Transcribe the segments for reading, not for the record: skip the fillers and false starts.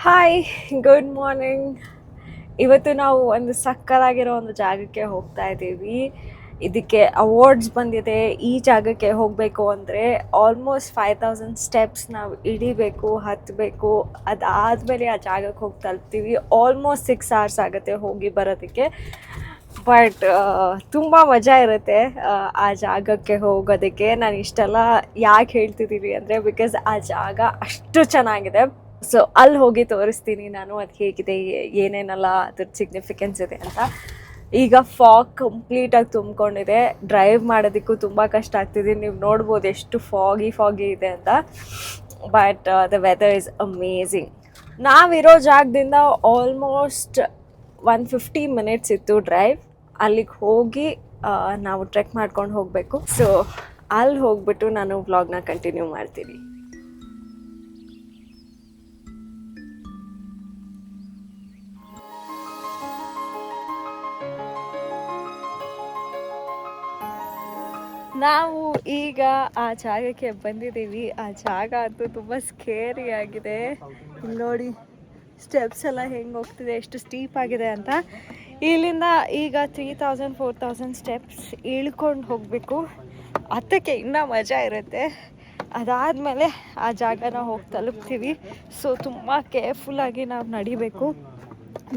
Hi, good morning. ಇವತ್ತು ನಾವು ಒಂದು ಸಕ್ಕತ್ತಾಗಿರೋ ಒಂದು ಜಾಗಕ್ಕೆ ಹೋಗ್ತಾ ಇದ್ದೀವಿ. ಇದಕ್ಕೆ ಅವಾರ್ಡ್ಸ್ ಬಂದಿದೆ. ಈ ಜಾಗಕ್ಕೆ ಹೋಗಬೇಕು ಅಂದರೆ ಆಲ್ಮೋಸ್ಟ್ 5000 ಸ್ಟೆಪ್ಸ್ ನಾವು ಇಳಿಬೇಕು, ಹತ್ತಬೇಕು. ಅದಾದಮೇಲೆ ಆ ಜಾಗಕ್ಕೆ ಹೋಗಿ ತಲುಪ್ತೀವಿ. ಆಲ್ಮೋಸ್ಟ್ 6 hours ಆಗುತ್ತೆ ಹೋಗಿ ಬರೋದಕ್ಕೆ. ಬಟ್ ತುಂಬ ಮಜಾ ಇರುತ್ತೆ ಆ ಜಾಗಕ್ಕೆ ಹೋಗೋದಕ್ಕೆ. ನಾನು ಇಷ್ಟೆಲ್ಲ ಯಾಕೆ ಹೇಳ್ತಿದ್ದೀನಿ ಅಂದರೆ ಬಿಕಾಸ್ ಆ ಜಾಗ ಅಷ್ಟು ಚೆನ್ನಾಗಿದೆ. ಸೊ ಅಲ್ಲಿ ಹೋಗಿ ತೋರಿಸ್ತೀನಿ ನಾನು ಅದು ಹೇಗಿದೆ, ಏನೇನೆಲ್ಲ ಅದ್ರ ಸಿಗ್ನಿಫಿಕೆನ್ಸ್ ಇದೆ ಅಂತ. ಈಗ ಫಾಗ್ ಕಂಪ್ಲೀಟಾಗಿ ತುಂಬಿಕೊಂಡಿದೆ. ಡ್ರೈವ್ ಮಾಡೋದಕ್ಕೂ ತುಂಬ ಕಷ್ಟ ಆಗ್ತಿದೆ. ನೀವು ನೋಡ್ಬೋದು ಎಷ್ಟು ಫಾಗಿ ಇದೆ ಅಂತ. But the weather is amazing. ನಾವಿರೋ ಜಾಗದಿಂದ ಆಲ್ಮೋಸ್ಟ್ 150 minutes ಇತ್ತು ಡ್ರೈವ್. ಅಲ್ಲಿಗೆ ಹೋಗಿ ನಾವು ಟ್ರೆಕ್ ಮಾಡ್ಕೊಂಡು ಹೋಗಬೇಕು. ಸೊ ಅಲ್ಲಿ ಹೋಗ್ಬಿಟ್ಟು ನಾನು ವ್ಲಾಗ್ನ ಕಂಟಿನ್ಯೂ ಮಾಡ್ತೀನಿ. ನಾವು ಈಗ ಆ ಜಾಗಕ್ಕೆ ಬಂದಿದ್ದೀವಿ. ಆ ಜಾಗ ಅಂತೂ ತುಂಬ ಸ್ಕೇರಿ ಆಗಿದೆ. ನೋಡಿ ಸ್ಟೆಪ್ಸ್ ಎಲ್ಲ ಹೆಂಗೆ ಹೋಗ್ತಿದೆ, ಎಷ್ಟು ಸ್ಟೀಪ್ ಆಗಿದೆ ಅಂತ. ಇಲ್ಲಿಂದ ಈಗ 3000-4000 ಸ್ಟೆಪ್ಸ್ ಇಳ್ಕೊಂಡು ಹೋಗಬೇಕು. ಅದಕ್ಕೆ ಇನ್ನೂ ಮಜಾ ಇರುತ್ತೆ. ಅದಾದಮೇಲೆ ಆ ಜಾಗನ ಹೋಗಿ ತಲುಪ್ತೀವಿ. ಸೊ ತುಂಬ ಕೇರ್ಫುಲ್ಲಾಗಿ ನಾವು ನಡಿಬೇಕು.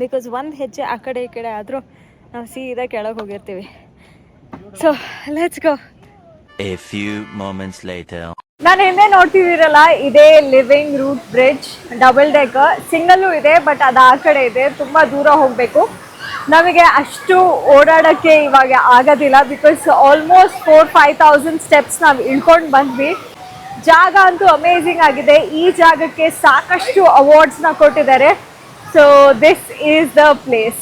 ಬಿಕಾಸ್ ಒಂದು ಹೆಜ್ಜೆ ಆ ಕಡೆ ಈ ಕಡೆ ಆದರೂ ನಾವು ಸೀದಾ ಕೆಳಗೆ ಹೋಗಿರ್ತೀವಿ. So let's go. A few moments later. ನಾನು ಹಿಂದೆ ನೋಡ್ತಿದ್ದೀರಲ್ಲ, ಇದೇ living root bridge. Double decker single ಇದೆ, ಬಟ್ ಅದು ಆ ಕಡೆ ಇದೆ. ತುಂಬ ದೂರ ಹೋಗಬೇಕು. ನಮಗೆ ಅಷ್ಟು ಓಡಾಡೋಕ್ಕೆ ಇವಾಗ ಆಗೋದಿಲ್ಲ. ಬಿಕಾಸ್ ಆಲ್ಮೋಸ್ಟ್ 4-5,000 ಸ್ಟೆಪ್ಸ್ ನಾವು ಇಳ್ಕೊಂಡು ಬಂದ್ವಿ. ಜಾಗ ಅಂತೂ ಅಮೇಝಿಂಗ್ ಆಗಿದೆ. ಈ ಜಾಗಕ್ಕೆ ಸಾಕಷ್ಟು ಅವಾರ್ಡ್ಸ್ನ ಕೊಟ್ಟಿದ್ದಾರೆ. So this is the place.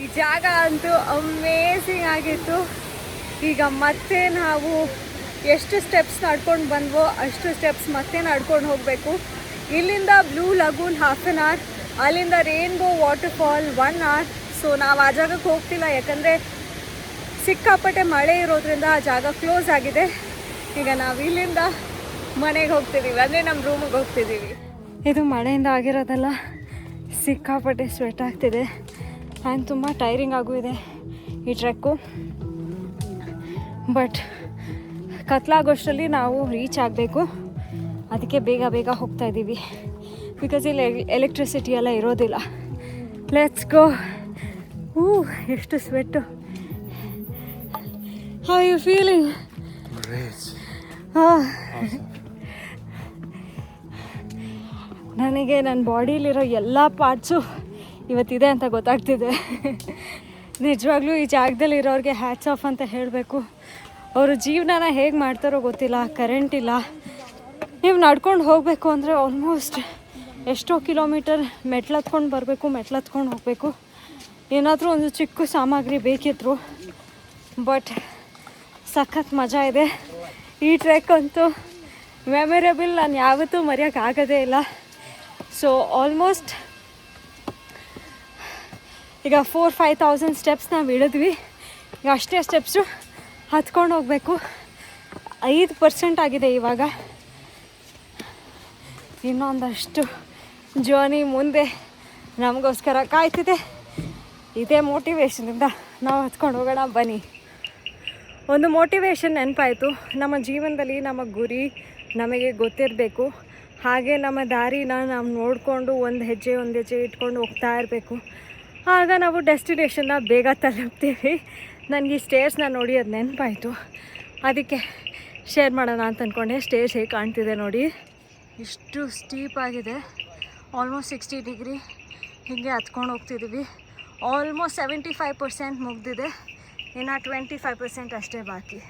ಈ ಜಾಗ ಅಂತೂ ಅಮೇಝಿಂಗ್ ಆಗಿತ್ತು. ಈಗ ಮತ್ತೆ ನಾವು ಎಷ್ಟು ಸ್ಟೆಪ್ಸ್ ನಡ್ಕೊಂಡು ಬಂದ್ವೋ ಅಷ್ಟು ಸ್ಟೆಪ್ಸ್ ಮತ್ತೆ ನಡ್ಕೊಂಡು ಹೋಗಬೇಕು. ಇಲ್ಲಿಂದ ಬ್ಲೂ ಲಗೂನ್ 1/2 hour, ಅಲ್ಲಿಂದ ರೇನ್ಬೋ ವಾಟರ್ಫಾಲ್ 1 hour. ಸೊ ನಾವು ಆ ಜಾಗಕ್ಕೆ ಹೋಗ್ತಿಲ್ಲ, ಯಾಕಂದರೆ ಸಿಕ್ಕಾಪಟ್ಟೆ ಮಳೆ ಇರೋದ್ರಿಂದ ಆ ಜಾಗ ಕ್ಲೋಸ್ ಆಗಿದೆ. ಈಗ ನಾವು ಇಲ್ಲಿಂದ ಮನೆಗೆ ಹೋಗ್ತಿದ್ದೀವಿ, ಅಂದರೆ ನಮ್ಮ ರೂಮಿಗೆ ಹೋಗ್ತಿದ್ದೀವಿ. ಇದು ಮಳೆಯಿಂದ ಆಗಿರೋದಲ್ಲ, ಸಿಕ್ಕಾಪಟ್ಟೆ ಸ್ವೆಟ್ ಆಗ್ತಿದೆ. ಆ್ಯಂಡ್ ತುಂಬ ಟೈರಿಂಗ್ ಆಗೂ ಇದೆ ಈ ಟ್ರೆಕ್ಕು. ಬಟ್ ಕತ್ಲಾಗೋಷ್ಟರಲ್ಲಿ ನಾವು ರೀಚ್ ಆಗಬೇಕು. ಅದಕ್ಕೆ ಬೇಗ ಹೋಗ್ತಾ ಇದ್ದೀವಿ. ಬಿಕಾಸ್ ಇಲ್ಲಿ ಎಲೆಕ್ಟ್ರಿಸಿಟಿ ಎಲ್ಲ ಇರೋದಿಲ್ಲ. Let's go. ಎಷ್ಟು ಸ್ವೆಟ್ಟು. How you feeling? ನನಗೆ ನನ್ನ ಬಾಡಿಲಿರೋ ಎಲ್ಲ ಪಾರ್ಟ್ಸು ಇವತ್ತಿದೆ ಅಂತ ಗೊತ್ತಾಗ್ತಿದೆ. ನಿಜವಾಗ್ಲೂ ಈ ಜಾಗದಲ್ಲಿ ಇರೋರಿಗೆ ಹ್ಯಾಟ್ಸ್ ಆಫ್ ಅಂತ ಹೇಳಬೇಕು. ಅವರು ಜೀವನನ ಹೇಗೆ ಮಾಡ್ತಾರೋ ಗೊತ್ತಿಲ್ಲ. ಕರೆಂಟ್ ಇಲ್ಲ. ನೀವು ನಡ್ಕೊಂಡು ಹೋಗಬೇಕು ಅಂದರೆ ಆಲ್ಮೋಸ್ಟ್ ಎಷ್ಟೋ ಕಿಲೋಮೀಟರ್ ಮೆಟ್ಲತ್ಕೊಂಡು ಬರಬೇಕು, ಮೆಟ್ಲತ್ಕೊಂಡು ಹೋಗಬೇಕು. ಏನಾದರೂ ಒಂದು ಚಿಕ್ಕ ಸಾಮಗ್ರಿ ಬೇಕಿದ್ರು. ಬಟ್ ಸಖತ್ ಮಜಾ ಇದೆ. ಈ ಟ್ರೆಕ್ ಅಂತೂ ಮೆಮೊರೇಬಲ್. ನಾನು ಯಾವತ್ತೂ ಮರೆಯೋಕ್ಕಾಗೋದೇ ಇಲ್ಲ. ಸೊ ಆಲ್ಮೋಸ್ಟ್ ಈಗ 4-5,000 ಸ್ಟೆಪ್ಸ್ ನಾವು ಇಳಿದ್ವಿ. ಈಗ ಅಷ್ಟೇ ಸ್ಟೆಪ್ಸು ಹತ್ಕೊಂಡು ಹೋಗಬೇಕು. 5% ಆಗಿದೆ ಇವಾಗ. ಇನ್ನೊಂದಷ್ಟು ಜರ್ನಿ ಮುಂದೆ ನಮಗೋಸ್ಕರ ಕಾಯ್ತಿದೆ. ಇದೇ ಮೋಟಿವೇಶನಿಂದ ನಾವು ಹತ್ಕೊಂಡು ಹೋಗೋಣ ಬನ್ನಿ. ಒಂದು ಮೋಟಿವೇಶನ್ ನೆನಪಾಯಿತು. ನಮ್ಮ ಜೀವನದಲ್ಲಿ ನಮ್ಮ ಗುರಿ ನಮಗೆ ಗೊತ್ತಿರಬೇಕು. ಹಾಗೆ ನಮ್ಮ ದಾರಿನ ನಾವು ನೋಡಿಕೊಂಡು ಒಂದು ಹೆಜ್ಜೆ ಇಟ್ಕೊಂಡು ಹೋಗ್ತಾ ಇರಬೇಕು. ಆಗ ನಾವು ಡೆಸ್ಟಿನೇಷನ್ನ ಬೇಗ ತಲುಪ್ತೀವಿ. ನನಗೆ ಈ ಸ್ಟೇರ್ಸ್ನ ನೋಡಿ ಅದು ನೆನಪಾಯಿತು. ಅದಕ್ಕೆ ಶೇರ್ ಮಾಡೋಣ ಅಂತ ಅಂದ್ಕೊಂಡೆ. ಸ್ಟೇರ್ಸ್ ಹೇಗೆ ಕಾಣ್ತಿದೆ ನೋಡಿ, ಇಷ್ಟು ಸ್ಟೀಪ್ ಆಗಿದೆ. ಆಲ್ಮೋಸ್ಟ್ 60 ಡಿಗ್ರಿ ಹೀಗೆ ಹತ್ಕೊಂಡು ಹೋಗ್ತಿದ್ದೀವಿ. ಆಲ್ಮೋಸ್ಟ್ 75% ಮುಗಿದಿದೆ. ಇನ್ನು 25% ಅಷ್ಟೇ ಬಾಕಿ.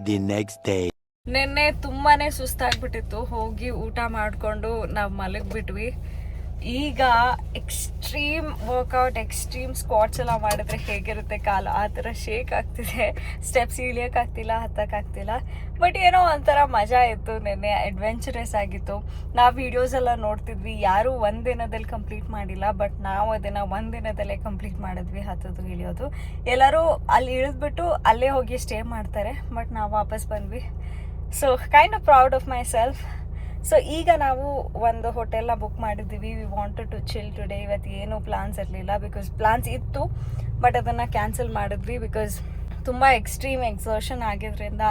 The next day. ನಿನ್ನೆ ತುಂಬಾ ಸುಸ್ತಾಗ್ಬಿಟ್ಟಿತ್ತು. ಹೋಗಿ ಊಟ ಮಾಡಿಕೊಂಡು ನಾವು ಮಲಗಿಬಿಟ್ವಿ. ಈಗ ಎಕ್ಸ್ಟ್ರೀಮ್ ವರ್ಕೌಟ್ ಎಕ್ಸ್ಟ್ರೀಮ್ ಸ್ಕ್ವಾಟ್ಸ್ ಎಲ್ಲ ಮಾಡಿದ್ರೆ ಹೇಗಿರುತ್ತೆ ಕಾಲು ಆ ಥರ ಶೇಕ್ ಆಗ್ತಿದೆ. ಸ್ಟೆಪ್ಸ್ ಇಳಿಯೋಕ್ಕಾಗ್ತಿಲ್ಲ, ಹತ್ತಕ್ಕಾಗ್ತಿಲ್ಲ. ಬಟ್ ಏನೋ ಒಂಥರ ಮಜಾ ಇತ್ತು. ನೆನ್ನೆ ಅಡ್ವೆಂಚರಸ್ ಆಗಿತ್ತು. ನಾವು ವೀಡಿಯೋಸ್ ಎಲ್ಲ ನೋಡ್ತಿದ್ವಿ, ಯಾರೂ ಒಂದು ದಿನದಲ್ಲಿ ಕಂಪ್ಲೀಟ್ ಮಾಡಿಲ್ಲ. ಬಟ್ ನಾವು ಅದನ್ನು ಒಂದು ದಿನದಲ್ಲೇ ಕಂಪ್ಲೀಟ್ ಮಾಡಿದ್ವಿ, ಹತ್ತೋದು ಇಳಿಯೋದು. ಎಲ್ಲರೂ ಅಲ್ಲಿ ಇಳಿದ್ಬಿಟ್ಟು ಅಲ್ಲೇ ಹೋಗಿ ಸ್ಟೇ ಮಾಡ್ತಾರೆ, ಬಟ್ ನಾವು ವಾಪಸ್ ಬಂದ್ವಿ. So kind of proud of myself. So ಈಗ ನಾವು ಒಂದು ಹೋಟೆಲ್ನ ಬುಕ್ ಮಾಡಿದ್ದೀವಿ. We wanted to chill today. ಇವತ್ತು ಏನೂ ಪ್ಲಾನ್ಸ್ ಇರಲಿಲ್ಲ, ಬಿಕಾಸ್ ಪ್ಲಾನ್ಸ್ ಇತ್ತು ಬಟ್ ಅದನ್ನು ಕ್ಯಾನ್ಸಲ್ ಮಾಡಿದ್ವಿ. ಬಿಕಾಸ್ ತುಂಬ ಎಕ್ಸ್ಟ್ರೀಮ್ ಎಕ್ಸರ್ಷನ್ ಆಗಿದ್ದರಿಂದ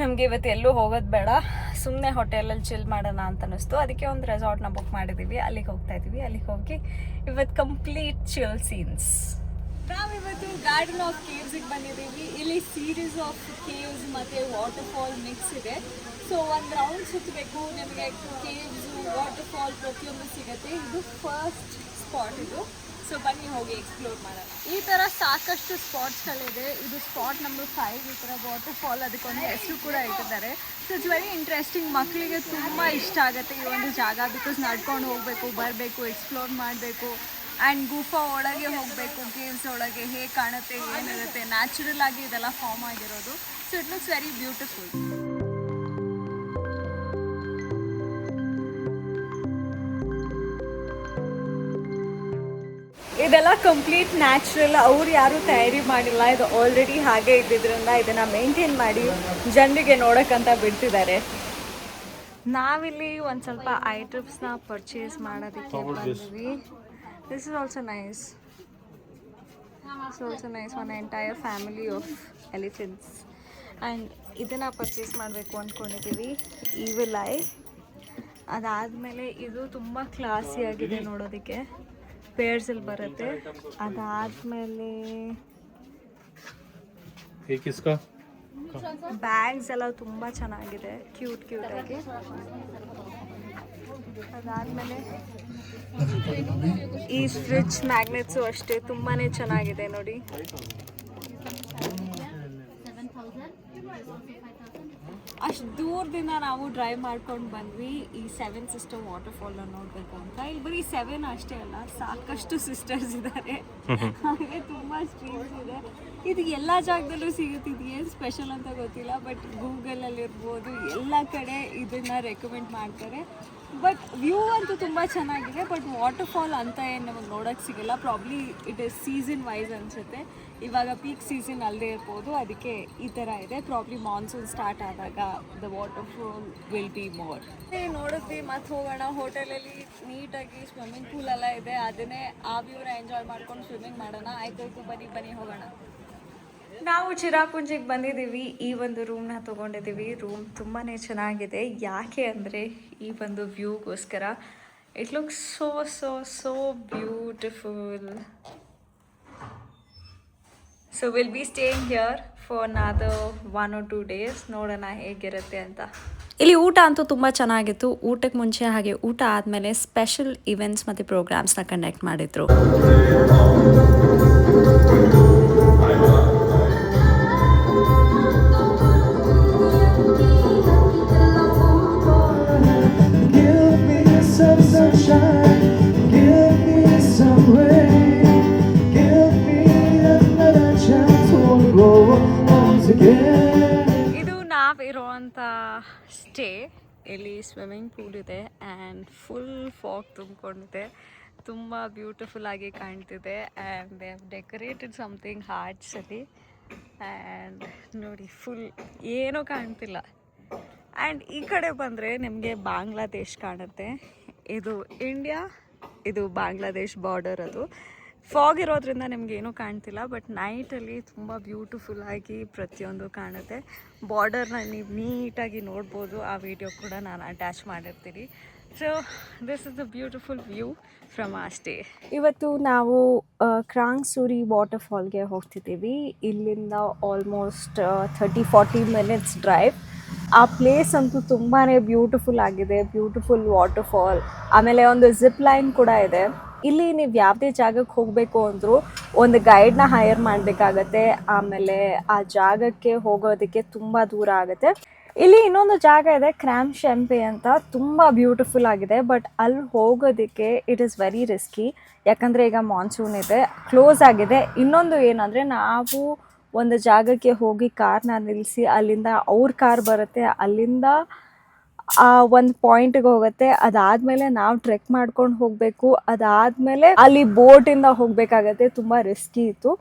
ನಮಗೆ ಇವತ್ತು ಎಲ್ಲೂ ಹೋಗೋದು ಬೇಡ, ಸುಮ್ಮನೆ ಹೋಟೆಲಲ್ಲಿ ಚಿಲ್ ಮಾಡೋಣ ಅಂತ ಅನ್ನಿಸ್ತು. ಅದಕ್ಕೆ ಒಂದು ರೆಸಾರ್ಟ್ನ ಬುಕ್ ಮಾಡಿದ್ದೀವಿ, ಅಲ್ಲಿಗೆ ಹೋಗ್ತಾ ಇದ್ದೀವಿ. ಅಲ್ಲಿಗೆ ಹೋಗಿ ಇವತ್ತು ಕಂಪ್ಲೀಟ್ ಚಿಲ್ ಸೀನ್ಸ್. ನಾವಿವತ್ತು ಗಾರ್ಡನ್ ಆಫ್ ಕೇವ್ಸಿಗೆ ಬಂದಿದ್ದೀವಿ. ಇಲ್ಲಿ ಸೀರೀಸ್ ಆಫ್ ಕೇವ್ಸ್ ಮತ್ತು ವಾಟರ್ಫಾಲ್ ಮಿಕ್ಸ್ ಇದೆ. ಸೊ ಒಂದು ರೌಂಡ್ ಸುತ್ತಬೇಕು, ನಿಮಗೆ ಕೇವ್ಸು ವಾಟರ್ಫಾಲ್ ಪ್ರತಿಯೊಂದು ಸಿಗುತ್ತೆ. ಇದು ಫಸ್ಟ್ ಸ್ಪಾಟ್ ಇದು. ಸೊ ಬನ್ನಿ ಹೋಗಿ ಎಕ್ಸ್ಪ್ಲೋರ್ ಮಾಡೋಣ. ಈ ಥರ ಸಾಕಷ್ಟು ಸ್ಪಾಟ್ಸ್ಗಳಿದೆ. ಇದು ಸ್ಪಾಟ್ ನಂಬರ್ 5. ಈ ಥರ ವಾಟರ್ಫಾಲ್, ಅದಕ್ಕೊಂದು ಹೆಸರು ಕೂಡ ಇಟ್ಟಿದ್ದಾರೆ. So it's very interesting. ಮಕ್ಕಳಿಗೆ ತುಂಬ ಇಷ್ಟ ಆಗುತ್ತೆ ಈ ಒಂದು ಜಾಗ. ಬಿಕಾಸ್ ನಡ್ಕೊಂಡು ಹೋಗಬೇಕು, ಬರಬೇಕು, ಎಕ್ಸ್ಪ್ಲೋರ್ ಮಾಡಬೇಕು. ಆ್ಯಂಡ್ ಗುಫಾ ಒಳಗೆ ಹೋಗಬೇಕು, ಕೇವ್ಸ್ ಒಳಗೆ ಹೇಗೆ ಕಾಣುತ್ತೆ, ಏನಿರುತ್ತೆ, ನ್ಯಾಚುರಲ್ ಆಗಿ ಇದೆಲ್ಲ ಫಾರ್ಮ್ ಆಗಿರೋದು. So it looks very beautiful. ಇದೆಲ್ಲ ಕಂಪ್ಲೀಟ್ ನ್ಯಾಚುರಲ್. ಅವ್ರು ಯಾರೂ ತಯಾರಿ ಮಾಡಿಲ್ಲ, ಇದು ಆಲ್ರೆಡಿ ಹಾಗೆ ಇದ್ದಿದ್ದರಿಂದ ಇದನ್ನು ಮೇಂಟೈನ್ ಮಾಡಿ ಜನರಿಗೆ ನೋಡೋಕ್ಕಂತ ಬಿಡ್ತಿದ್ದಾರೆ. ನಾವಿಲ್ಲಿ ಒಂದು ಸ್ವಲ್ಪ ಐಟಮ್ಸ್ನ ಪರ್ಚೇಸ್ ಮಾಡೋದಕ್ಕೆ ಬಂದ್ವಿ. This is also nice. Also nice. One entire family of elephants. And ಇದನ್ನು ಪರ್ಚೇಸ್ ಮಾಡಬೇಕು ಅಂದ್ಕೊಂಡಿದ್ದೀವಿ, ಈವಿಲ್ ಐ. ಅದಾದಮೇಲೆ ಇದು ತುಂಬ ಕ್ಲಾಸಿಯಾಗಿದೆ ನೋಡೋದಕ್ಕೆ, ಪೇರ್ಸಲ್ಲಿ ಬರುತ್ತೆ. ಅದಾದಮೇಲೆ ಬ್ಯಾಗ್ಸ್ ಎಲ್ಲ ತುಂಬ ಚೆನ್ನಾಗಿದೆ, ಕ್ಯೂಟಾಗಿ. ಅದಾದಮೇಲೆ ಈ ಫ್ರಿಡ್ಜ್ ಮ್ಯಾಗ್ನೆಟ್ಸು ಅಷ್ಟೇ ತುಂಬಾ ಚೆನ್ನಾಗಿದೆ ನೋಡಿ. ಅಷ್ಟು ದೂರದಿಂದ ನಾವು ಡ್ರೈವ್ ಮಾಡ್ಕೊಂಡು ಬಂದ್ವಿ ಈ 7 ಸಿಸ್ಟರ್ ವಾಟರ್ಫಾಲ್ನ ನೋಡಬೇಕು ಅಂತ. ಇಲ್ಲಿ ಬರೀ 7 ಅಷ್ಟೇ ಅಲ್ಲ, ಸಾಕಷ್ಟು ಸಿಸ್ಟರ್ಸ್ ಇದ್ದಾರೆ, ಹಾಗೆ ತುಂಬ ಸ್ಟ್ರೀಮ್ಸ್ ಇದೆ. ಇದು ಎಲ್ಲ ಜಾಗದಲ್ಲೂ ಸಿಗುತ್ತೆ. ಇದು ಏನು ಸ್ಪೆಷಲ್ ಅಂತ ಗೊತ್ತಿಲ್ಲ, ಬಟ್ ಗೂಗಲಲ್ಲಿರ್ಬೋದು ಎಲ್ಲ ಕಡೆ ಇದನ್ನು ರೆಕಮೆಂಡ್ ಮಾಡ್ತಾರೆ. ಬಟ್ ವ್ಯೂ ಅಂತೂ ತುಂಬ ಚೆನ್ನಾಗಿದೆ. ಬಟ್ ವಾಟರ್ಫಾಲ್ ಅಂತ ಏನು ನಮಗೆ ನೋಡೋಕ್ಕೆ ಸಿಗಲ್ಲ. Probably it is season wise ಅನಿಸುತ್ತೆ. ಇವಾಗ ಪೀಕ್ ಸೀಸನ್ ಅಲ್ಲದೆ ಇರ್ಬೋದು, ಅದಕ್ಕೆ ಈ ಥರ ಇದೆ. ಪ್ರಾಬ್ಲಿ ಮಾನ್ಸೂನ್ ಸ್ಟಾರ್ಟ್ ಆದಾಗ the waterfall will be more. ನೋಡಿದ್ವಿ, ಮತ್ತೆ ಹೋಗೋಣ. ಹೋಟೆಲಲ್ಲಿ ನೀಟಾಗಿ ಸ್ವಿಮ್ಮಿಂಗ್ ಪೂಲ್ ಎಲ್ಲ ಇದೆ, ಅದನ್ನೇ ಆ ವ್ಯೂನ ಎಂಜಾಯ್ ಮಾಡ್ಕೊಂಡು ಸ್ವಿಮ್ಮಿಂಗ್ ಮಾಡೋಣ. ಆಯ್ತು ಬನ್ನಿ ಹೋಗೋಣ. ನಾವು ಚಿರಾಪುಂಜಿಗೆ ಬಂದಿದ್ದೀವಿ. ಈ ಒಂದು ರೂಮ್ನ ತೊಗೊಂಡಿದ್ದೀವಿ. ರೂಮ್ ತುಂಬಾ ಚೆನ್ನಾಗಿದೆ. ಯಾಕೆ ಅಂದರೆ ಈ ಒಂದು ವ್ಯೂಗೋಸ್ಕರ. It looks so beautiful. So will be staying here for another 1 or 2 days. ನೋಡೋಣ ಹೇಗಿರುತ್ತೆ ಅಂತ. ಇಲ್ಲಿ ಊಟ ಅಂತೂ ತುಂಬ ಚೆನ್ನಾಗಿತ್ತು. ಊಟಕ್ಕೆ ಮುಂಚೆ ಹಾಗೆ ಊಟ ಆದಮೇಲೆ ಸ್ಪೆಷಲ್ ಇವೆಂಟ್ಸ್ ಮತ್ತು ಪ್ರೋಗ್ರಾಮ್ಸ್ನ ಕಂಡಕ್ಟ್ ಮಾಡಿದ್ರು. ಇದು ನಾವಿರುವಂಥ ಸ್ಟೇ. ಇಲ್ಲಿ ಸ್ವಿಮ್ಮಿಂಗ್ ಪೂಲ್ ಇದೆ ಆ್ಯಂಡ್ ಫುಲ್ ಫಾಗ್ ತುಂಬಿಕೊಂಡಿದೆ. ತುಂಬ ಬ್ಯೂಟಿಫುಲ್ ಆಗಿ ಕಾಣ್ತಿದೆ. And they have decorated something ಹಾರ್ಟ್ಸಲ್ಲಿ. ಆ್ಯಂಡ್ ನೋಡಿ, ಫುಲ್ ಏನೂ ಕಾಣ್ತಿಲ್ಲ. ಆ್ಯಂಡ್ ಈ ಕಡೆ ಬಂದರೆ ನಿಮಗೆ ಬಾಂಗ್ಲಾದೇಶ್ ಕಾಣುತ್ತೆ. ಇದು ಇಂಡಿಯಾ, ಇದು ಬಾಂಗ್ಲಾದೇಶ್ ಬಾರ್ಡರ್. ಅದು ಫಾಗ್ ಇರೋದ್ರಿಂದ ನಿಮ್ಗೆ ಏನೂ ಕಾಣ್ತಿಲ್ಲ, ಬಟ್ ನೈಟಲ್ಲಿ ತುಂಬ ಬ್ಯೂಟಿಫುಲ್ ಆಗಿ ಪ್ರತಿಯೊಂದು ಕಾಣುತ್ತೆ. ಬಾರ್ಡರ್ನ ನೀವು ನೀಟಾಗಿ ನೋಡ್ಬೋದು. ಆ ವಿಡಿಯೋ ಕೂಡ ನಾನು ಅಟ್ಯಾಚ್ ಮಾಡಿರ್ತೀನಿ. So this is the beautiful view from ಆ ಸ್ಟೇ. ಇವತ್ತು ನಾವು ಕ್ರಾಂಗ್ಸೂರಿ ವಾಟರ್ಫಾಲ್ಗೆ ಹೋಗ್ತಿದ್ದೀವಿ. ಇಲ್ಲಿಂದ ಆಲ್ಮೋಸ್ಟ್ 30-40 ಮಿನಿಟ್ಸ್ ಡ್ರೈವ್. ಆ ಪ್ಲೇಸ್ ಅಂತೂ ತುಂಬಾ ಬ್ಯೂಟಿಫುಲ್ ಆಗಿದೆ. ಬ್ಯೂಟಿಫುಲ್ ವಾಟರ್ಫಾಲ್, ಆಮೇಲೆ ಒಂದು ಜಿಪ್ ಲೈನ್ ಕೂಡ ಇದೆ. ಇಲ್ಲಿ ನೀವು ಯಾವುದೇ ಜಾಗಕ್ಕೆ ಹೋಗಬೇಕು ಅಂದರೂ ಒಂದು ಗೈಡ್ನ ಹೈರ್ ಮಾಡಬೇಕಾಗತ್ತೆ. ಆಮೇಲೆ ಆ ಜಾಗಕ್ಕೆ ಹೋಗೋದಕ್ಕೆ ತುಂಬ ದೂರ ಆಗುತ್ತೆ. ಇಲ್ಲಿ ಇನ್ನೊಂದು ಜಾಗ ಇದೆ ಕ್ರ್ಯಾಮ್ ಶೆಂಪೆ ಅಂತ, ತುಂಬ ಬ್ಯೂಟಿಫುಲ್ ಆಗಿದೆ. ಬಟ್ ಅಲ್ಲಿ ಹೋಗೋದಕ್ಕೆ ಇಟ್ ಈಸ್ ವೆರಿ ರಿಸ್ಕಿ, ಯಾಕಂದರೆ ಈಗ ಮಾನ್ಸೂನ್ ಇದೆ, ಕ್ಲೋಸ್ ಆಗಿದೆ. ಇನ್ನೊಂದು ಏನಂದರೆ ನಾವು ಒಂದು ಜಾಗಕ್ಕೆ ಹೋಗಿ ಕಾರ್ನ ನಿಲ್ಲಿಸಿ ಅಲ್ಲಿಂದ ಅವ್ರ ಕಾರ್ ಬರುತ್ತೆ, ಅಲ್ಲಿಂದ ಒಂದು ಪಾಯಿಂಟ್ಗೆ ಹೋಗುತ್ತೆ. ಅದಾದಮೇಲೆ ನಾವು ಟ್ರೆಕ್ ಮಾಡ್ಕೊಂಡು ಹೋಗಬೇಕು. ಅದಾದಮೇಲೆ ಅಲ್ಲಿ ಬೋಟಿಂದ ಹೋಗಬೇಕಾಗತ್ತೆ. ತುಂಬ ರಿಸ್ಕಿ ಇತ್ತು.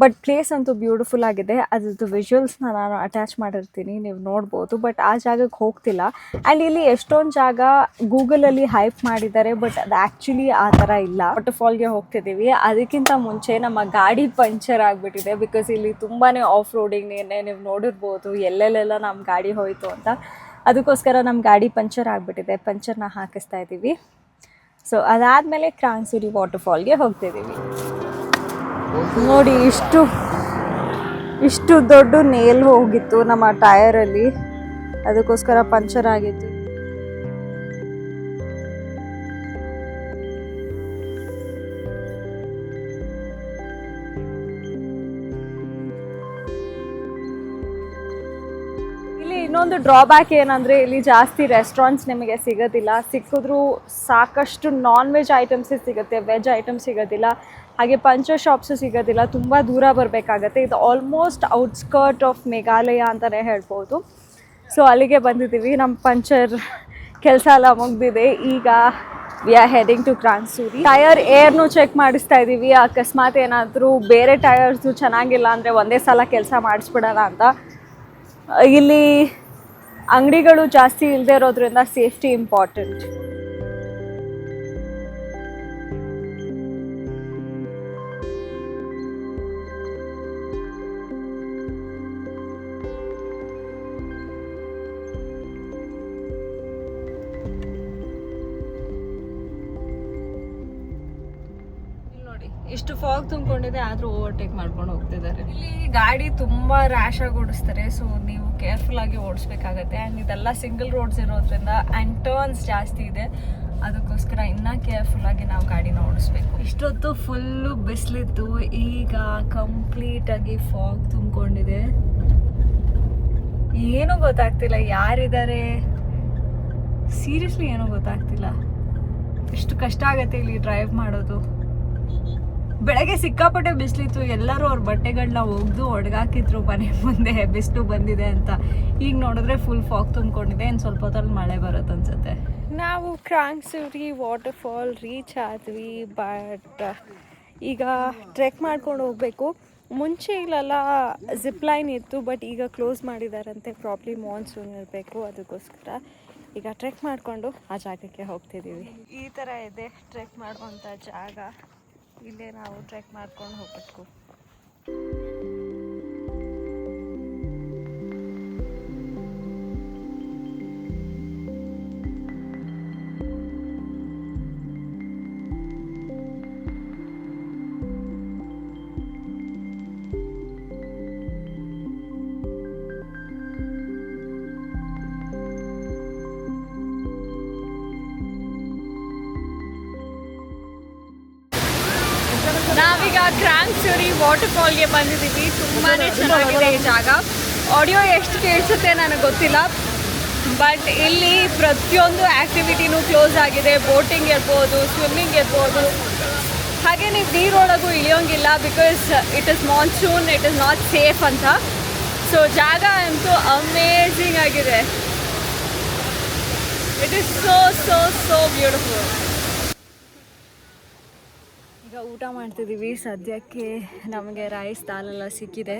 ಬಟ್ ಪ್ಲೇಸ್ ಅಂತೂ ಬ್ಯೂಟಿಫುಲ್ ಆಗಿದೆ. ಅದ್ರದ್ದು ವಿಜುವಲ್ಸ್ನ ನಾನು ಅಟ್ಯಾಚ್ ಮಾಡಿರ್ತೀನಿ, ನೀವು ನೋಡ್ಬೋದು. ಬಟ್ ಆ ಜಾಗಕ್ಕೆ ಹೋಗ್ತಿಲ್ಲ. ಆ್ಯಂಡ್ ಇಲ್ಲಿ ಎಷ್ಟೊಂದು ಜಾಗ ಗೂಗಲಲ್ಲಿ ಹೈಪ್ ಮಾಡಿದ್ದಾರೆ, ಬಟ್ ಅದು ಆ್ಯಕ್ಚುಲಿ ಆ ಥರ ಇಲ್ಲ. ವಾಟರ್ಫಾಲ್ಗೆ ಹೋಗ್ತಿದ್ದೀವಿ. ಅದಕ್ಕಿಂತ ಮುಂಚೆ ನಮ್ಮ ಗಾಡಿ ಪಂಚರ್ ಆಗಿಬಿಟ್ಟಿದೆ. ಬಿಕಾಸ್ ಇಲ್ಲಿ ತುಂಬಾ ಆಫ್ ರೋಡಿಂಗ್ ನೀವು ನೋಡಿರ್ಬೋದು ಎಲ್ಲೆಲ್ಲೆಲ್ಲ ನಮ್ಮ ಗಾಡಿ ಹೋಯಿತು ಅಂತ. ಅದಕ್ಕೋಸ್ಕರ ನಮ್ಮ ಗಾಡಿ ಪಂಚರ್ ಆಗಿಬಿಟ್ಟಿದೆ. ಪಂಚರ್ನ ಹಾಕಿಸ್ತಾ ಇದ್ದೀವಿ. ಸೊ ಅದಾದಮೇಲೆ ಕ್ರಾಂಗ್ಸುರಿ ವಾಟರ್ಫಾಲ್ಗೆ ಹೋಗ್ತಿದ್ದೀವಿ. ನೋಡಿ ಇಷ್ಟು ದೊಡ್ಡ ನೇಲ್ ಹೋಗಿತ್ತು ನಮ್ಮ ಟಯರಲ್ಲಿ, ಅದಕ್ಕೋಸ್ಕರ ಪಂಚರ್ ಆಗಿತ್ತು. ಇನ್ನೊಂದು ಡ್ರಾಬ್ಯಾಕ್ ಏನಂದರೆ ಇಲ್ಲಿ ಜಾಸ್ತಿ ರೆಸ್ಟೋರೆಂಟ್ಸ್ ನಿಮಗೆ ಸಿಗೋದಿಲ್ಲ. ಸಿಕ್ಕಿದ್ರೂ ಸಾಕಷ್ಟು ನಾನ್ ವೆಜ್ ಐಟಮ್ಸೇ ಸಿಗುತ್ತೆ, ವೆಜ್ ಐಟಮ್ಸ್ ಸಿಗೋದಿಲ್ಲ. ಹಾಗೆ ಪಂಚರ್ ಶಾಪ್ಸು ಸಿಗೋದಿಲ್ಲ, ತುಂಬ ದೂರ ಬರಬೇಕಾಗತ್ತೆ. ಇದು ಆಲ್ಮೋಸ್ಟ್ ಔಟ್ಸ್ಕರ್ಟ್ ಆಫ್ ಮೇಘಾಲಯ ಅಂತಲೇ ಹೇಳ್ಬೋದು. ಸೊ ಅಲ್ಲಿಗೆ ಬಂದಿದ್ದೀವಿ. ನಮ್ಮ ಪಂಚರ್ ಕೆಲಸ ಎಲ್ಲ ಮುಗಿದಿದೆ. ಈಗ ವಿ ಆರ್ ಹೆಡಿಂಗ್ ಟು ಕ್ರಾಂಗ್ಸುರಿ. ಟಯರ್ ಏರ್ನು ಚೆಕ್ ಮಾಡಿಸ್ತಾ ಇದ್ದೀವಿ. ಅಕಸ್ಮಾತ್ ಏನಾದರೂ ಬೇರೆ ಟಯರ್ಸು ಚೆನ್ನಾಗಿಲ್ಲ ಅಂದರೆ ಒಂದೇ ಸಲ ಕೆಲಸ ಮಾಡಿಸ್ಬಿಡೋಣ ಅಂತ. ಇಲ್ಲಿ ಅಂಗಡಿಗಳು ಜಾಸ್ತಿ ಇಲ್ಲದೆ ಇರೋದ್ರಿಂದ ಸೇಫ್ಟಿ ಇಂಪಾರ್ಟೆಂಟ್. ಇಷ್ಟು ಫಾಗ್ ತುಂಬಿಕೊಂಡಿದೆ, ಆದರೂ ಓವರ್ಟೇಕ್ ಮಾಡ್ಕೊಂಡು ಹೋಗ್ತಿದ್ದಾರೆ. ಇಲ್ಲಿ ಗಾಡಿ ತುಂಬ ರ್ಯಾಶ್ ಆಗಿ ಓಡಿಸ್ತಾರೆ. ಸೊ ನೀವು ಕೇರ್ಫುಲ್ ಆಗಿ ಓಡಿಸ್ಬೇಕಾಗತ್ತೆ. ಆ್ಯಂಡ್ ಇದೆಲ್ಲ ಸಿಂಗಲ್ ರೋಡ್ಸ್ ಇರೋದ್ರಿಂದ ಆ್ಯಂಡ್ ಟರ್ನ್ಸ್ ಜಾಸ್ತಿ ಇದೆ. ಅದಕ್ಕೋಸ್ಕರ ಇನ್ನೂ ಕೇರ್ಫುಲ್ಲಾಗಿ ನಾವು ಗಾಡಿನ ಓಡಿಸ್ಬೇಕು. ಇಷ್ಟೊತ್ತು ಫುಲ್ಲು ಬಿಸಿಲಿತ್ತು, ಈಗ ಕಂಪ್ಲೀಟಾಗಿ ಫಾಗ್ ತುಂಬಿಕೊಂಡಿದೆ. ಏನೂ ಗೊತ್ತಾಗ್ತಿಲ್ಲ, ಯಾರಿದ್ದಾರೆ ಸೀರಿಯಸ್ಲಿ ಏನೂ ಗೊತ್ತಾಗ್ತಿಲ್ಲ. ಎಷ್ಟು ಕಷ್ಟ ಆಗುತ್ತೆ ಇಲ್ಲಿ ಡ್ರೈವ್ ಮಾಡೋದು. ಬೆಳಗ್ಗೆ ಸಿಕ್ಕಾಪಟ್ಟೆ ಬಿಸಿಲಿತ್ತು, ಎಲ್ಲರೂ ಅವ್ರ ಬಟ್ಟೆಗಳನ್ನ ಒಗೆದು ಒಣಗಾಕಿದ್ರು ಮನೆ ಮುಂದೆ, ಬಿಸಿಲು ಬಂದಿದೆ ಅಂತ. ಈಗ ನೋಡಿದ್ರೆ ಫುಲ್ ಫಾಗ್ ತುಂಬಿಕೊಂಡಿದೆ. ಇನ್ನು ಸ್ವಲ್ಪ ಹೊತ್ತಲ್ಲಿ ಮಳೆ ಬರುತ್ತೆ ಅನ್ಸುತ್ತೆ. ನಾವು ಕ್ರಾಂಗ್ಸುರಿ ವಾಟರ್ಫಾಲ್ ರೀಚ್ ಆದ್ವಿ. ಬಟ್ ಈಗ ಟ್ರೆಕ್ ಮಾಡ್ಕೊಂಡು ಹೋಗಬೇಕು. ಮುಂಚೆ ಇಲ್ಲೆಲ್ಲ ಜಿಪ್ ಲೈನ್ ಇತ್ತು, ಬಟ್ ಈಗ ಕ್ಲೋಸ್ ಮಾಡಿದಾರಂತೆ. ಪ್ರಾಬ್ಲಿ ಮಾನ್ಸೂನ್ ಇರಬೇಕು, ಅದಕ್ಕೋಸ್ಕರ ಈಗ ಟ್ರೆಕ್ ಮಾಡಿಕೊಂಡು ಆ ಜಾಗಕ್ಕೆ ಹೋಗ್ತಿದ್ದೀವಿ. ಈ ಥರ ಇದೆ ಟ್ರೆಕ್ ಮಾಡುವಂಥ ಜಾಗ. ಇಲ್ಲೇ ನಾವು ಟ್ರೆಕ್ ಮಾಡ್ಕೊಂಡು ಹೋಗ್ಬೇಕು. ನಾವೀಗ ಕ್ರಾಂಗ್ಸುರಿ ವಾಟರ್ಫಾಲ್ಗೆ ಬಂದಿದ್ದೀವಿ. ತುಂಬಾ ಚೆನ್ನಾಗಿದೆ ಈ ಜಾಗ. ಆಡಿಯೋ ಎಷ್ಟು ಕೇಳಿಸುತ್ತೆ ನನಗೆ ಗೊತ್ತಿಲ್ಲ, ಬಟ್ ಇಲ್ಲಿ ಪ್ರತಿಯೊಂದು ಆ್ಯಕ್ಟಿವಿಟಿನೂ ಕ್ಲೋಸ್ ಆಗಿದೆ. ಬೋಟಿಂಗ್ ಇರ್ಬೋದು, ಸ್ವಿಮ್ಮಿಂಗ್ ಇರ್ಬೋದು. ಹಾಗೆ ನೀವು ನೀರೊಳಗೂ ಇಳಿಯೋಂಗಿಲ್ಲ, because it is monsoon, it is not safe ಅಂತ. ಸೊ ಜಾಗ ಅಂತೂ ಅಮೇಝಿಂಗ್ ಆಗಿದೆ. It is so so so beautiful. ಈಗ ಊಟ ಮಾಡ್ತಿದ್ದೀವಿ. ಸದ್ಯಕ್ಕೆ ನಮಗೆ ರೈಸ್ ದಾಲೆಲ್ಲ ಸಿಕ್ಕಿದೆ.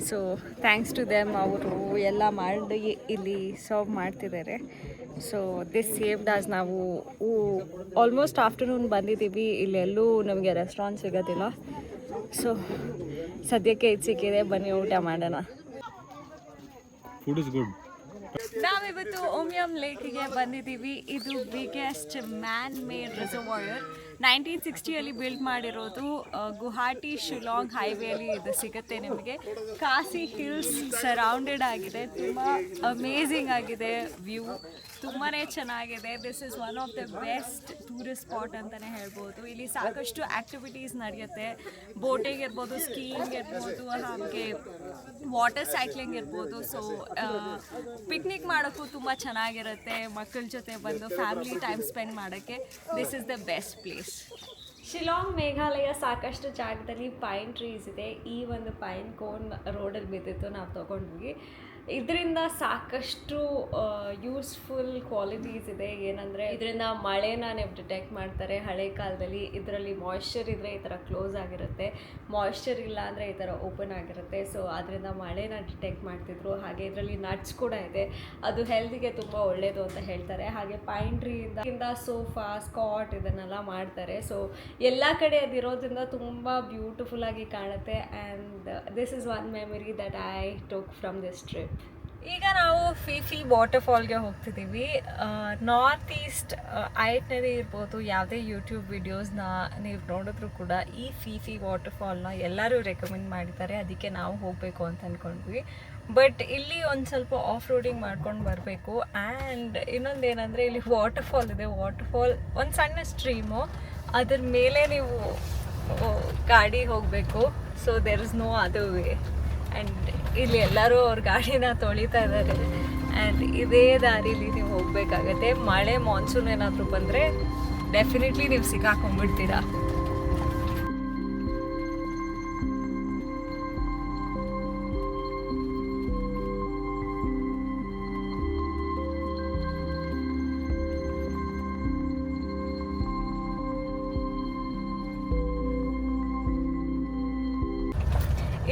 ಸೊ ಥ್ಯಾಂಕ್ಸ್ ಟು ದೆಮ್, ಅವರು ಎಲ್ಲ ಮಾಡಿ ಇಲ್ಲಿ ಸರ್ವ್ ಮಾಡ್ತಿದ್ದಾರೆ. So this saved as. ನಾವು ಆಲ್ಮೋಸ್ಟ್ ಆಫ್ಟರ್ನೂನ್ ಬಂದಿದ್ದೀವಿ, ಇಲ್ಲೆಲ್ಲೂ ನಮಗೆ ರೆಸ್ಟೋರೆಂಟ್ ಸಿಗೋದಿಲ್ಲ. ಸೊ ಸದ್ಯಕ್ಕೆ ಇದು ಸಿಕ್ಕಿದೆ, ಬನ್ನಿ ಊಟ ಮಾಡೋಣ. Food is good. ನಾವಿವತ್ತು ಉಮಿಯಂ ಲೇಕಿಗೆ ಬಂದಿದ್ದೀವಿ. ಇದು biggest man made reservoir. 1960 build ಮಾಡಿರೋದು. ಗುವಾಹಟಿ ಶಿಲಾಂಗ್ ಹೈವೇಲಿ ಇದು ಸಿಗುತ್ತೆ ನಿಮಗೆ. ಕಾಸಿ ಹಿಲ್ಸ್ ಸರೌಂಡೆಡ್ ಆಗಿದೆ, ತುಂಬ ಅಮೇಝಿಂಗ್ ಆಗಿದೆ ವ್ಯೂ, ತುಂಬಾ ಚೆನ್ನಾಗಿದೆ. This is one of the best tourist spot ಅಂತಲೇ ಹೇಳ್ಬೋದು. ಇಲ್ಲಿ ಸಾಕಷ್ಟು ಆ್ಯಕ್ಟಿವಿಟೀಸ್ ನಡೆಯುತ್ತೆ, ಬೋಟಿಂಗ್ ಇರ್ಬೋದು, ಸ್ಕೀಯಿಂಗ್ ಇರ್ಬೋದು, ಹಾಗೆ ವಾಟರ್ ಸೈಕ್ಲಿಂಗ್ ಇರ್ಬೋದು. ಸೊ ಪಿಕ್ನಿಕ್ ಮಾಡೋಕ್ಕೂ ತುಂಬ ಚೆನ್ನಾಗಿರುತ್ತೆ, ಮಕ್ಕಳ ಜೊತೆ ಬಂದು ಫ್ಯಾಮಿಲಿ ಟೈಮ್ ಸ್ಪೆಂಡ್ ಮಾಡೋಕ್ಕೆ this is the best place. Shillong Meghalaya ಸಾಕಷ್ಟು ಜಾಗದಲ್ಲಿ ಪೈನ್ ಟ್ರೀಸ್ ಇದೆ. ಈ ಒಂದು ಪೈನ್ ಕೋನ್ ರೋಡಲ್ಲಿ ಬಿದ್ದಿತ್ತು, ನಾವು ತೊಗೊಂಡ್ವಿ. ಇದರಿಂದ ಸಾಕಷ್ಟು ಯೂಸ್ಫುಲ್ ಕ್ವಾಲಿಟೀಸ್ ಇದೆ. ಏನಂದರೆ ಇದರಿಂದ ಮಳೆನ ನೀವು ಡಿಟೆಕ್ಟ್ ಮಾಡ್ತಾರೆ. ಹಳೆ ಕಾಲದಲ್ಲಿ ಇದರಲ್ಲಿ ಮಾಯ್ಶ್ಚರ್ ಇದ್ದರೆ ಈ ಥರ ಕ್ಲೋಸ್ ಆಗಿರುತ್ತೆ, ಮಾಯ್ಶ್ಚರ್ ಇಲ್ಲ ಅಂದರೆ ಈ ಥರ ಓಪನ್ ಆಗಿರುತ್ತೆ. ಸೊ ಅದರಿಂದ ಮಳೆನ ಡಿಟೆಕ್ಟ್ ಮಾಡ್ತಿದ್ರು. ಹಾಗೆ ಇದರಲ್ಲಿ ನಟ್ಸ್ ಕೂಡ ಇದೆ, ಅದು ಹೆಲ್ತಿಗೆ ತುಂಬ ಒಳ್ಳೆಯದು ಅಂತ ಹೇಳ್ತಾರೆ. ಹಾಗೆ ಪೈನ್ ಟ್ರೀಯಿಂದ ಸೋಫಾ, ಸ್ಕಾಟ್ ಇದನ್ನೆಲ್ಲ ಮಾಡ್ತಾರೆ. ಸೊ ಎಲ್ಲ ಕಡೆ ಅದಿರೋದ್ರಿಂದ ತುಂಬ ಬ್ಯೂಟಿಫುಲ್ಲಾಗಿ ಕಾಣುತ್ತೆ. And this is one memory that I took from this trip. ಈಗ ನಾವು ಫಿಫಿ ವಾಟರ್ಫಾಲ್ಗೆ ಹೋಗ್ತಿದ್ದೀವಿ. ನಾರ್ತ್ ಈಸ್ಟ್ ಐಟ್ನರಿ ಇರ್ಬೋದು, ಯಾವುದೇ ಯೂಟ್ಯೂಬ್ ವಿಡಿಯೋಸ್ನ ನೀವು ನೋಡಿದ್ರು ಕೂಡ ಈ ಫಿಫಿ ವಾಟರ್ಫಾಲ್ನ ಎಲ್ಲರೂ ರೆಕಮೆಂಡ್ ಮಾಡಿದ್ದಾರೆ. ಅದಕ್ಕೆ ನಾವು ಹೋಗಬೇಕು ಅಂತ ಅಂದ್ಕೊಂಡ್ವಿ. ಬಟ್ ಇಲ್ಲಿ ಒಂದು ಸ್ವಲ್ಪ ಆಫ್ ರೋಡಿಂಗ್ ಮಾಡ್ಕೊಂಡು ಬರಬೇಕು. ಆ್ಯಂಡ್ ಇನ್ನೊಂದು ಏನಂದರೆ ಇಲ್ಲಿ ವಾಟರ್ಫಾಲ್ ಇದೆ. ವಾಟರ್ಫಾಲ್ ಒಂದು ಸಣ್ಣ ಸ್ಟ್ರೀಮು, ಅದ್ರ ಮೇಲೆ ನೀವು ಗಾಡಿ ಹೋಗಬೇಕು. So there is no other way. And ಇಲ್ಲಿ ಎಲ್ಲರೂ ಅವ್ರ ಗಾಡಿನ ತೊಳಿತಾ ಇದ್ದಾರೆ. ಆ್ಯಂಡ್ ಇದೇ ದಾರಿಲಿ ನೀವು ಹೋಗಬೇಕಾಗತ್ತೆ. ಮಳೆ ಮಾನ್ಸೂನ್ ಏನಾದರೂ ಬಂದರೆ ಡೆಫಿನೆಟ್ಲಿ ನೀವು ಸಿಕ್ಕಾಕೊಂಡ್ಬಿಡ್ತೀರಾ.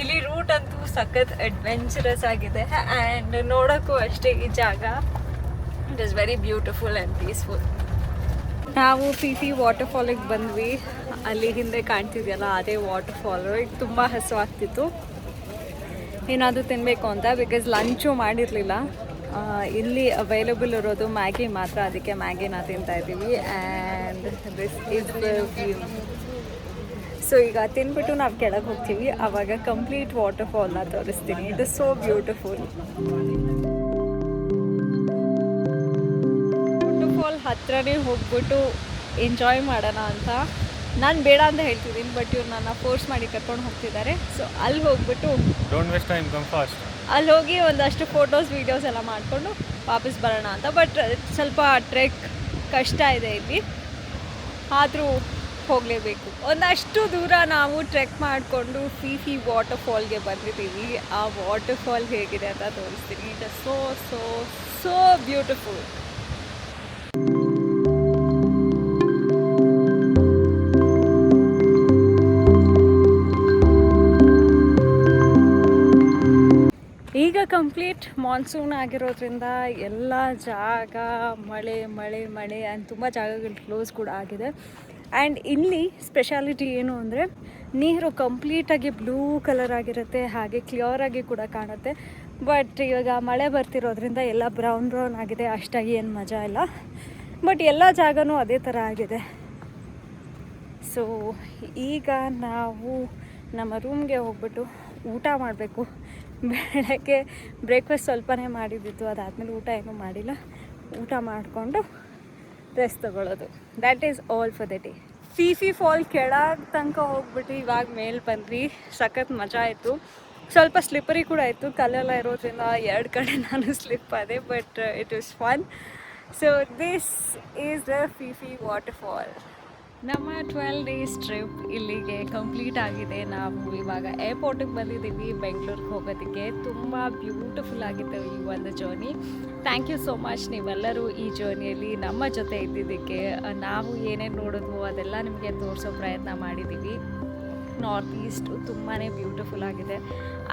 ಇಲ್ಲಿ ರೂಟ್ ಅಂತೂ ಸಖತ್ ಅಡ್ವೆಂಚರಸ್ ಆಗಿದೆ. ಆ್ಯಂಡ್ ನೋಡೋಕ್ಕೂ ಅಷ್ಟೇ ಈ ಜಾಗ it is very beautiful and peaceful. ನಾವು ಫಿಫಿ ವಾಟರ್ಫಾಲಿಗೆ ಬಂದ್ವಿ. ಅಲ್ಲಿ ಹಿಂದೆ ಕಾಣ್ತಿದೆಯಲ್ಲ ಅದೇ ವಾಟರ್ಫಾಲು. ಈಗ ತುಂಬ ಹಸುವಾಗ್ತಿತ್ತು ಏನಾದರೂ ತಿನ್ನಬೇಕು ಅಂತ, ಬಿಕಾಸ್ ಲಂಚು ಮಾಡಿರಲಿಲ್ಲ. ಇಲ್ಲಿ ಅವೈಲಬಲ್ ಇರೋದು ಮ್ಯಾಗಿ ಮಾತ್ರ, ಅದಕ್ಕೆ ಮ್ಯಾಗಿನ ತಿಂತಾ ಇದ್ದೀವಿ. And this is the view. So ಈಗ ತಿನ್ಬಿಟ್ಟು ನಾವು ಕೆಳಗೆ ಹೋಗ್ತೀವಿ, ಆವಾಗ ಕಂಪ್ಲೀಟ್ ವಾಟರ್ಫಾಲ್ನ ತೋರಿಸ್ತೀನಿ. It is so beautiful. Waterfall ಹತ್ರನೇ ಹೋಗ್ಬಿಟ್ಟು ಎಂಜಾಯ್ ಮಾಡೋಣ ಅಂತ ನಾನು ಬೇಡ ಅಂತ ಹೇಳ್ತಿದ್ದೀನಿ, ಬಟ್ ಇವ್ರು ನನ್ನ ಫೋರ್ಸ್ ಮಾಡಿ ಕರ್ಕೊಂಡು ಹೋಗ್ತಿದ್ದಾರೆ. ಸೊ ಅಲ್ಲಿ ಹೋಗ್ಬಿಟ್ಟು Don't waste time, come fast. ಅಲ್ಲಿ ಹೋಗಿ ಒಂದಷ್ಟು ಫೋಟೋಸ್ ವೀಡಿಯೋಸ್ ಎಲ್ಲ ಮಾಡಿಕೊಂಡು ವಾಪಸ್ ಬರೋಣ ಅಂತ. ಬಟ್ ಸ್ವಲ್ಪ ಟ್ರೆಕ್ ಕಷ್ಟ ಇದೆ ಇಲ್ಲಿ, ಆದರೂ ಹೋಗಲೇಬೇಕು. ಒಂದಷ್ಟು ದೂರ ನಾವು ಟ್ರೆಕ್ ಮಾಡಿಕೊಂಡು ಫಿಫಿ ವಾಟರ್ಫಾಲ್ಗೆ ಬಂದಿದ್ದೀವಿ. ಆ ವಾಟರ್ಫಾಲ್ ಹೇಗಿದೆ ಅಂತ ತೋರಿಸ್ತೀನಿ. It is so so so beautiful. ಈಗ ಕಂಪ್ಲೀಟ್ ಮಾನ್ಸೂನ್ ಆಗಿರೋದ್ರಿಂದ ಎಲ್ಲ ಜಾಗ ಮಳೆ ಮಳೆ ಮಳೆ ಆ್ಯಂಡ್ ತುಂಬ ಜಾಗಗಳು ಕ್ಲೋಸ್ ಕೂಡ ಆಗಿದೆ. ಆ್ಯಂಡ್ ಇಲ್ಲಿ ಸ್ಪೆಷಾಲಿಟಿ ಏನು ಅಂದರೆ ನೀರು ಕಂಪ್ಲೀಟಾಗಿ ಬ್ಲೂ ಕಲರ್ ಆಗಿರುತ್ತೆ, ಹಾಗೆ ಕ್ಲಿಯರ್ ಆಗಿ ಕೂಡ ಕಾಣುತ್ತೆ. ಬಟ್ ಇವಾಗ ಮಳೆ ಬರ್ತಿರೋದ್ರಿಂದ ಎಲ್ಲ ಬ್ರೌನ್ ಬ್ರೌನ್ ಆಗಿದೆ, ಅಷ್ಟಾಗಿ ಏನು ಮಜಾ ಇಲ್ಲ. ಬಟ್ ಎಲ್ಲ ಜಾಗನೂ ಅದೇ ಥರ ಆಗಿದೆ. ಸೊ ಈಗ ನಾವು ನಮ್ಮ ರೂಮ್ಗೆ ಹೋಗ್ಬಿಟ್ಟು ಊಟ ಮಾಡಬೇಕು. ಬೆಳಗ್ಗೆ ಬ್ರೇಕ್ಫಾಸ್ಟ್ ಸ್ವಲ್ಪನೇ ಮಾಡಿದ್ದಿತ್ತು, ಅದಾದಮೇಲೆ ಊಟ ಏನೂ ಮಾಡಿಲ್ಲ. ಊಟ ಮಾಡಿಕೊಂಡು ರೆಸ್ಟ್ ತೊಗೊಳ್ಳೋದು. That is all for the day. Fifi fall ಕೆಳಗೆ ತನಕ ಹೋಗ್ಬಿಟ್ಟು ಇವಾಗ ಮೇಲೆ ಬಂದ್ವಿ. ಸಖತ್ ಮಜಾ ಆಯಿತು. ಸ್ವಲ್ಪ ಸ್ಲಿಪ್ಪರಿ ಕೂಡ ಇತ್ತು, ಕಲ್ಲೆಲ್ಲ ಇರೋದ್ರಿಂದ 2 ಕಡೆ ನಾನು ಸ್ಲಿಪ್ ಆದೆ. But it is fun. So this is the Fifi waterfall. ನಮ್ಮ 12 days ಟ್ರಿಪ್ ಇಲ್ಲಿಗೆ ಕಂಪ್ಲೀಟ್ ಆಗಿದೆ. ನಾವು ಇವಾಗ ಏರ್ಪೋರ್ಟಿಗೆ ಬಂದಿದ್ದೀವಿ ಬೆಂಗಳೂರಿಗೆ ಹೋಗೋದಕ್ಕೆ. ತುಂಬ ಬ್ಯೂಟಿಫುಲ್ ಆಗಿದೆ ಈ ಒಂದು journey. Thank you so much ನೀವೆಲ್ಲರೂ ಈ ಜರ್ನಿಯಲ್ಲಿ ನಮ್ಮ ಜೊತೆ ಇದ್ದಿದ್ದಕ್ಕೆ. ನಾವು ಏನೇನು ನೋಡಿದ್ವು ಅದೆಲ್ಲ ನಿಮಗೆ ತೋರಿಸೋ ಪ್ರಯತ್ನ ಮಾಡಿದ್ದೀವಿ. ನಾರ್ತ್ ಈಸ್ಟ್ ತುಂಬಾ ಬ್ಯೂಟಿಫುಲ್ ಆಗಿದೆ.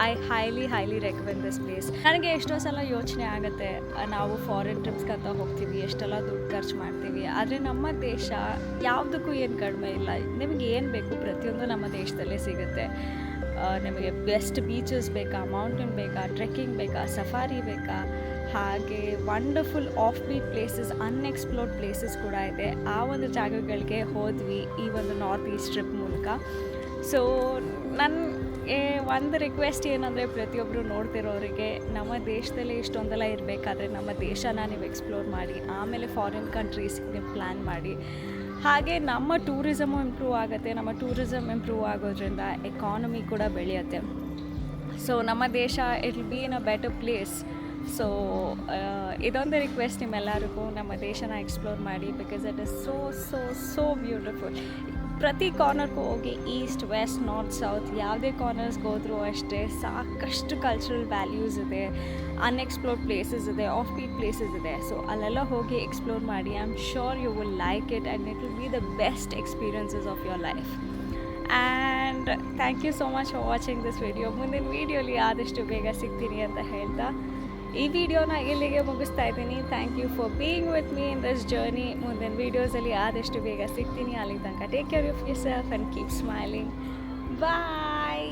I highly recommend this place. ನನಗೆ ಎಷ್ಟೋ ಸಲ ಯೋಚನೆ ಆಗುತ್ತೆ, ನಾವು ಫಾರಿನ್ ಟ್ರಿಪ್ಸ್ಗೆ ಅಂತ ಹೋಗ್ತೀವಿ, ಎಷ್ಟೆಲ್ಲ ದುಡ್ಡು ಖರ್ಚು ಮಾಡ್ತೀವಿ, ಆದರೆ ನಮ್ಮ ದೇಶ ಯಾವುದಕ್ಕೂ ಏನು ಕಡಿಮೆ ಇಲ್ಲ. ನಿಮಗೆ ಏನು ಬೇಕು ಪ್ರತಿಯೊಂದು ನಮ್ಮ ದೇಶದಲ್ಲೇ ಸಿಗುತ್ತೆ. ನಿಮಗೆ ಬೆಸ್ಟ್ ಬೀಚಸ್ ಬೇಕಾ, ಮೌಂಟೇನ್ ಬೇಕಾ, ಟ್ರೆಕ್ಕಿಂಗ್ ಬೇಕಾ, ಸಫಾರಿ ಬೇಕಾ, ಹಾಗೆ wonderful off beat places, unexplored places ಕೂಡ ಇದೆ. ಆ ಒಂದು ಜಾಗಗಳಿಗೆ ಹೋದ್ವಿ ಈ ಒಂದು ನಾರ್ತ್ ಈಸ್ಟ್ ಟ್ರಿಪ್ ಮೂಲಕ. ಸೊ ಒಂದು ರಿಕ್ವೆಸ್ಟ್ ಏನಂದರೆ, ಪ್ರತಿಯೊಬ್ಬರು ನೋಡ್ತಿರೋರಿಗೆ ನಮ್ಮ ದೇಶದಲ್ಲಿ ಇಷ್ಟೊಂದೆಲ್ಲ ಇರಬೇಕಾದ್ರೆ ನಮ್ಮ ದೇಶನ ನೀವು ಎಕ್ಸ್ಪ್ಲೋರ್ ಮಾಡಿ, ಆಮೇಲೆ ಫಾರಿನ್ ಕಂಟ್ರೀಸ್ಗೆ ನೀವು ಪ್ಲ್ಯಾನ್ ಮಾಡಿ. ಹಾಗೆ ನಮ್ಮ ಟೂರಿಸಮು ಇಂಪ್ರೂವ್ ಆಗುತ್ತೆ. ನಮ್ಮ ಟೂರಿಸಮ್ ಇಂಪ್ರೂವ್ ಆಗೋದ್ರಿಂದ ಎಕಾನಮಿ ಕೂಡ ಬೆಳೆಯುತ್ತೆ. ಸೊ ನಮ್ಮ ದೇಶ it will B in a better place. So ಇದೊಂದು ರಿಕ್ವೆಸ್ಟ್ ನಿಮ್ಮೆಲ್ಲರಿಗೂ, ನಮ್ಮ ದೇಶನ ಎಕ್ಸ್ಪ್ಲೋರ್ ಮಾಡಿ, because it is so so so beautiful. ಪ್ರತಿ ಕಾರ್ನರ್ಗೂ ಹೋಗಿ, ಈಸ್ಟ್ ವೆಸ್ಟ್ ನಾರ್ತ್ ಸೌತ್ ಯಾವುದೇ ಕಾರ್ನರ್ಸ್ಗೆ ಹೋದರೂ ಅಷ್ಟೇ ಸಾಕಷ್ಟು ಕಲ್ಚರಲ್ ವ್ಯಾಲ್ಯೂಸ್ ಇದೆ, ಅನ್ಎಕ್ಸ್ಪ್ಲೋರ್ಡ್ ಪ್ಲೇಸಸ್ ಇದೆ, ಆಫ್ ಬೀಟ್ ಪ್ಲೇಸಸ್ ಇದೆ. ಸೊ ಅಲ್ಲೆಲ್ಲ ಹೋಗಿ ಎಕ್ಸ್ಪ್ಲೋರ್ ಮಾಡಿ. I am sure you will like it and it will be the best experiences of your life. And thank you so much for watching this video. ಮುಂದಿನ ವೀಡಿಯೋಲಿ ಆದಷ್ಟು ಬೇಗ ಸಿಗ್ತೀನಿ ಅಂತ ಹೇಳ್ತಾ ಈ ವಿಡಿಯೋನ ಇಲ್ಲಿಗೆ ಮುಗಿಸ್ತಾ ಇದ್ದೀನಿ. Thank you for being with me in this journey. ಮುಂದಿನ ವೀಡಿಯೋಸಲ್ಲಿ ಆದಷ್ಟು ಬೇಗ ಸಿಗ್ತೀನಿ. ಅಲ್ಲಿ ತನಕ take care of yourself and keep smiling. Bye.